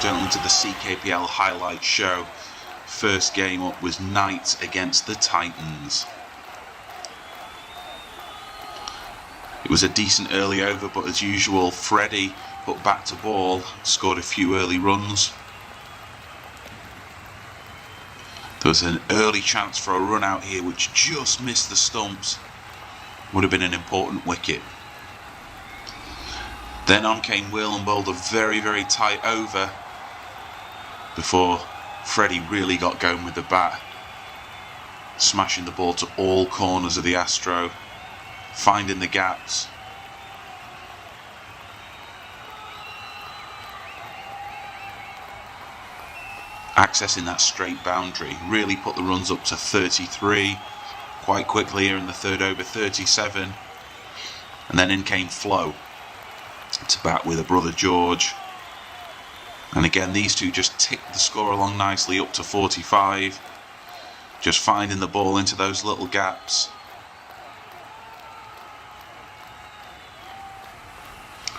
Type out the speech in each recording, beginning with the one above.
and gentlemen, to the CKPL highlight show. First game up was Knights against the Titans. It was a decent early over, but as usual, Freddie put back to ball, scored a few early runs. There was an early chance for a run out here which just missed the stumps. Would have been an important wicket. Then on came Will and bowled a very, very tight over before Freddie really got going with the bat, smashing the ball to all corners of the Astro, finding the gaps. Accessing that straight boundary, really put the runs up to 33 quite quickly here in the third over, 37, and then in came Flo to bat with a brother George, and again these two just ticked the score along nicely up to 45, just finding the ball into those little gaps.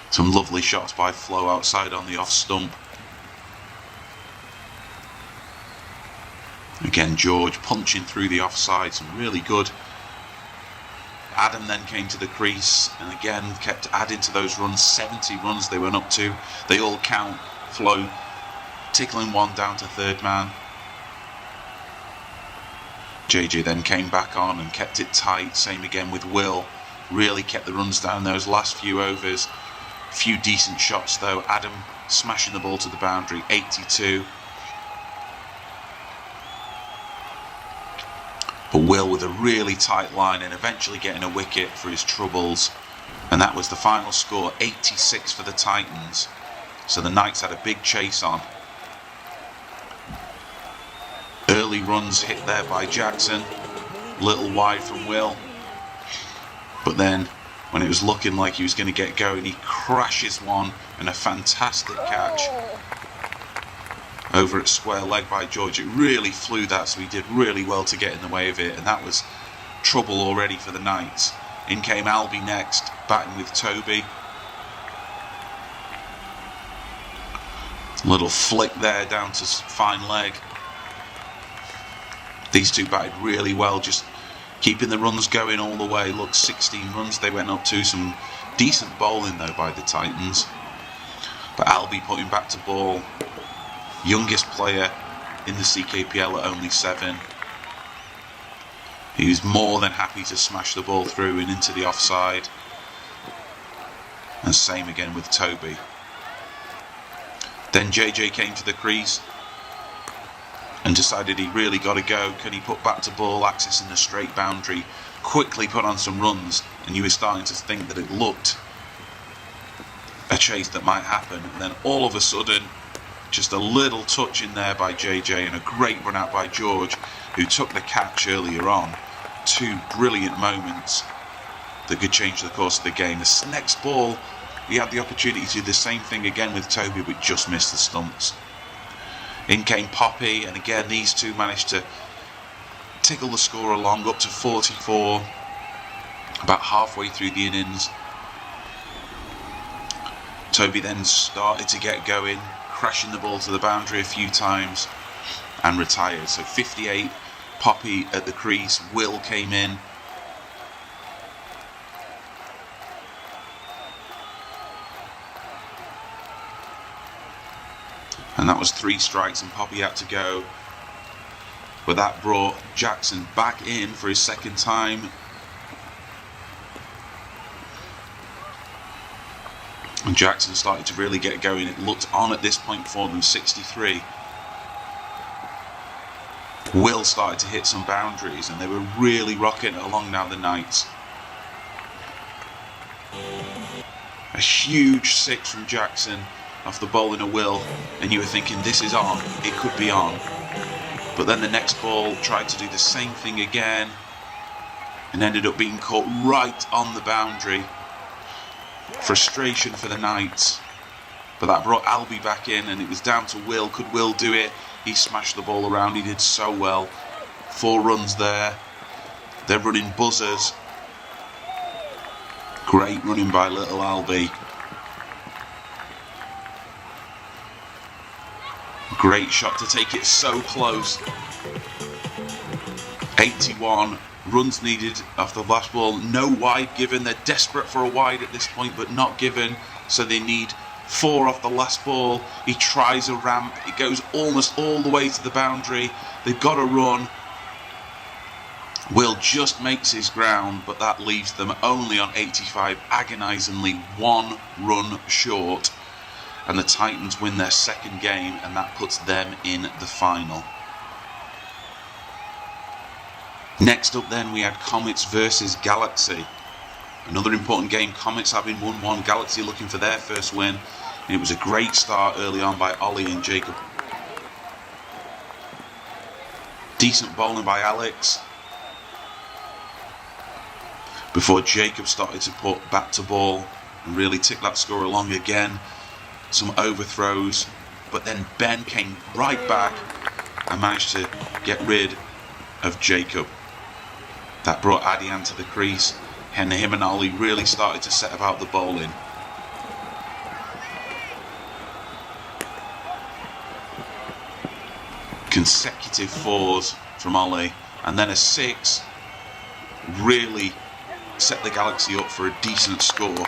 Some lovely shots by Flo outside on the off stump. Again, George punching through the offside, some really good. Adam then came to the crease and again kept adding to those runs. 70 runs they went up to. They all count. Flo tickling one down to third man. JJ then came back on and kept it tight. Same again with Will. Really kept the runs down those last few overs. A few decent shots though. Adam smashing the ball to the boundary, 82. But Will with a really tight line and eventually getting a wicket for his troubles. And that was the final score, 86 for the Titans. So the Knights had a big chase on. Early runs hit there by Jackson, little wide from Will. But then when it was looking like he was going to get going, he crashes one and a fantastic catch over at square leg by George. It really flew that, so he did really well to get in the way of it, and that was trouble already for the Knights. In came Albie next, batting with Toby. Little flick there down to fine leg. These two batted really well, just keeping the runs going all the way. Look, 16 runs they went up to. Some decent bowling though by the Titans. But Albie putting back to ball. Youngest player in the CKPL at only 7. He was more than happy to smash the ball through and into the offside. And same again with Toby. Then JJ came to the crease and decided he really got to go. Can he put back to ball, accessing the straight boundary, quickly put on some runs, and you were starting to think that it looked a chase that might happen. And then all of a sudden, just a little touch in there by JJ and a great run out by George, who took the catch earlier on. 2 brilliant moments that could change the course of the game. This next ball, he had the opportunity to do the same thing again with Toby, but just missed the stumps. In came Poppy, and again these two managed to tickle the score along up to 44, about halfway through the innings. Toby then started to get going, crashing the ball to the boundary a few times and retired. So 58, Poppy at the crease, Will came in. And that was 3 strikes and Poppy had to go. But that brought Jackson back in for his second time. And Jackson started to really get going. It looked on at this point for them, 63. Will started to hit some boundaries and they were really rocking it along now, the Knights. A huge 6 from Jackson off the bowling of Will, and you were thinking this is on, it could be on. But then the next ball tried to do the same thing again and ended up being caught right on the boundary. Frustration for the Knights, but that brought Albie back in and it was down to Will. Could Will do it? He smashed the ball around, he did so well. 4 runs there. They're running buzzers. Great running by little Albie. Great shot to take it so close. 81 runs needed off the last ball. No wide given. They're desperate for a wide at this point, but not given. So they need 4 off the last ball. He tries a ramp. It goes almost all the way to the boundary. They've got to run. Will just makes his ground, but that leaves them only on 85, agonisingly 1 run short. And the Titans win their second game, and that puts them in the final. Next up then, we had Comets versus Galaxy. Another important game. Comets having won 1, Galaxy looking for their first win. And it was a great start early on by Ollie and Jacob. Decent bowling by Alex, before Jacob started to put bat to ball and really tick that score along again. Some overthrows, but then Ben came right back and managed to get rid of Jacob. That brought Adian to the crease, and him and Ollie really started to set about the bowling. Consecutive 4s from Ollie, and then a 6 really set the Galaxy up for a decent score.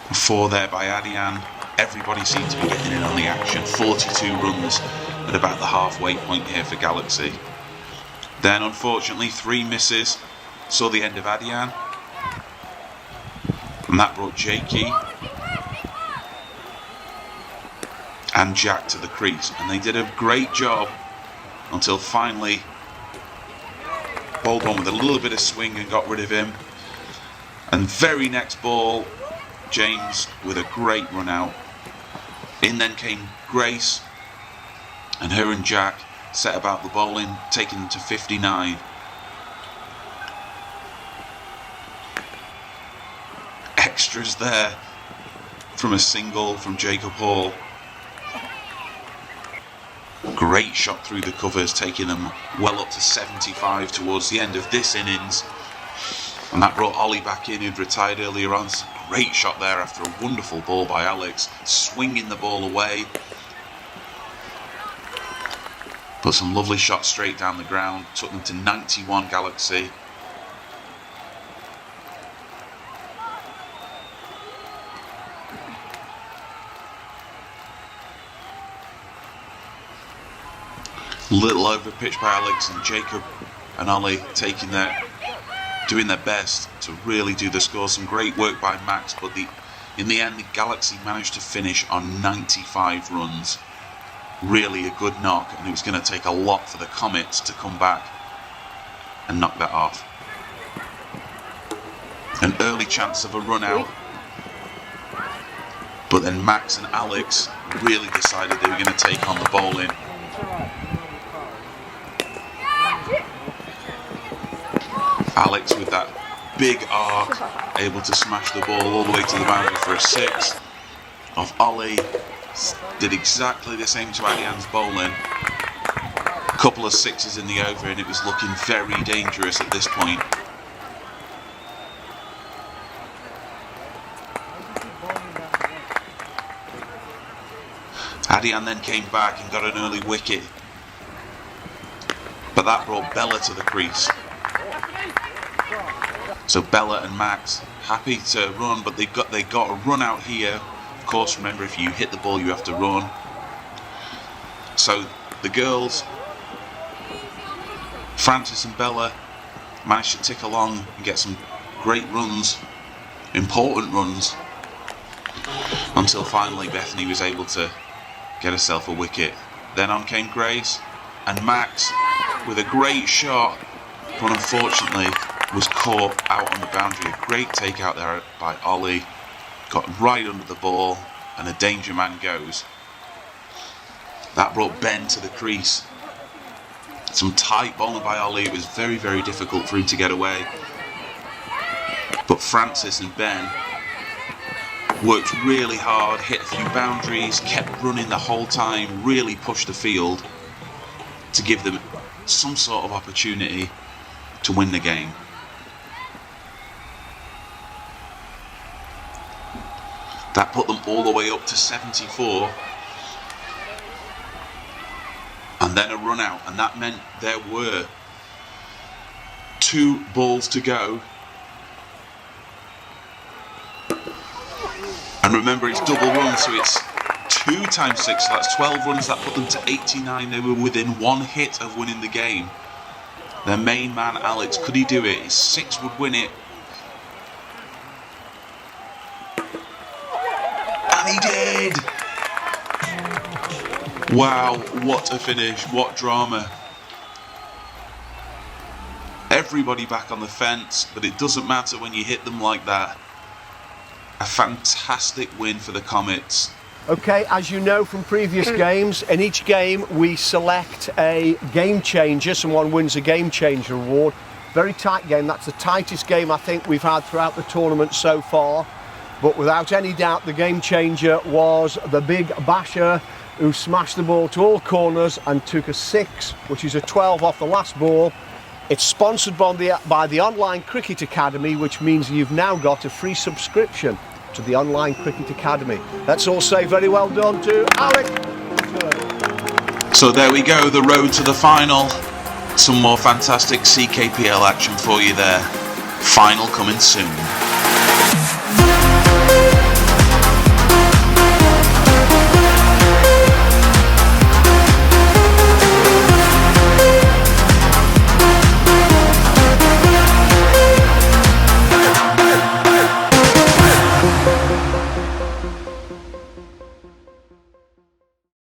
A 4 there by Adian. Everybody seemed to be getting in on the action. 42 runs at about the halfway point here for Galaxy. Then unfortunately 3 misses saw the end of Adian, and that brought Jakey and Jack to the crease, and they did a great job until finally bowled on with a little bit of swing and got rid of him. And very next ball, James with a great run out. In then came Grace, and her and Jack set about the bowling, taking them to 59. Extras there from a single from Jacob Hall. Great shot through the covers, taking them well up to 75 towards the end of this innings. And that brought Ollie back in, who'd retired earlier on. Great shot there after a wonderful ball by Alex, swinging the ball away. Put some lovely shots straight down the ground, took them to 91 Galaxy. Little over pitch by Alex, and Jacob and Ollie doing their best to really do the score. Some great work by Max, but in the end the Galaxy managed to finish on 95 runs. Really a good knock, and it was going to take a lot for the Comets to come back and knock that off. An early chance of a run out, but then Max and Alex really decided they were going to take on the bowling. Alex with that big arc, able to smash the ball all the way to the boundary for a 6. Off Ollie, did exactly the same to Adian's bowling. A couple of 6s in the over, and it was looking very dangerous at this point. Adian then came back and got an early wicket, but that brought Bella to the crease. So Bella and Max happy to run, but they got a run out here. Of course, remember, if you hit the ball you have to run. So the girls, Francis and Bella, managed to tick along and get some great runs, important runs, until finally Bethany was able to get herself a wicket. Then on came Grace and Max with a great shot, but unfortunately was caught out on the boundary. A great take out there by Ollie, got right under the ball, and a danger man goes. That brought Ben to the crease. Some tight bowling by Ollie. It was very, very difficult for him to get away, but Francis and Ben worked really hard, hit a few boundaries, kept running the whole time, really pushed the field to give them some sort of opportunity to win the game. That put them all the way up to 74. And then a run out, and that meant there were 2 balls to go. And remember, it's double run, so it's 2 times 6, so that's 12 runs. That put them to 89. They were within 1 hit of winning the game. Their main man, Alex, could he do it? His 6 would win it. And he did! Wow, what a finish, what drama. Everybody back on the fence, but it doesn't matter when you hit them like that. A fantastic win for the Comets. Okay, as you know from previous games, in each game we select a game changer. Someone wins a game changer award. Very tight game. That's the tightest game I think we've had throughout the tournament so far. But without any doubt, the game changer was the big basher who smashed the ball to all corners and took a 6, which is a 12 off the last ball. It's sponsored by the Online Cricket Academy, which means you've now got a free subscription to the Online Cricket Academy. Let's all say very well done to Alex. So there we go, the road to the final. Some more fantastic CKPL action for you there. Final coming soon.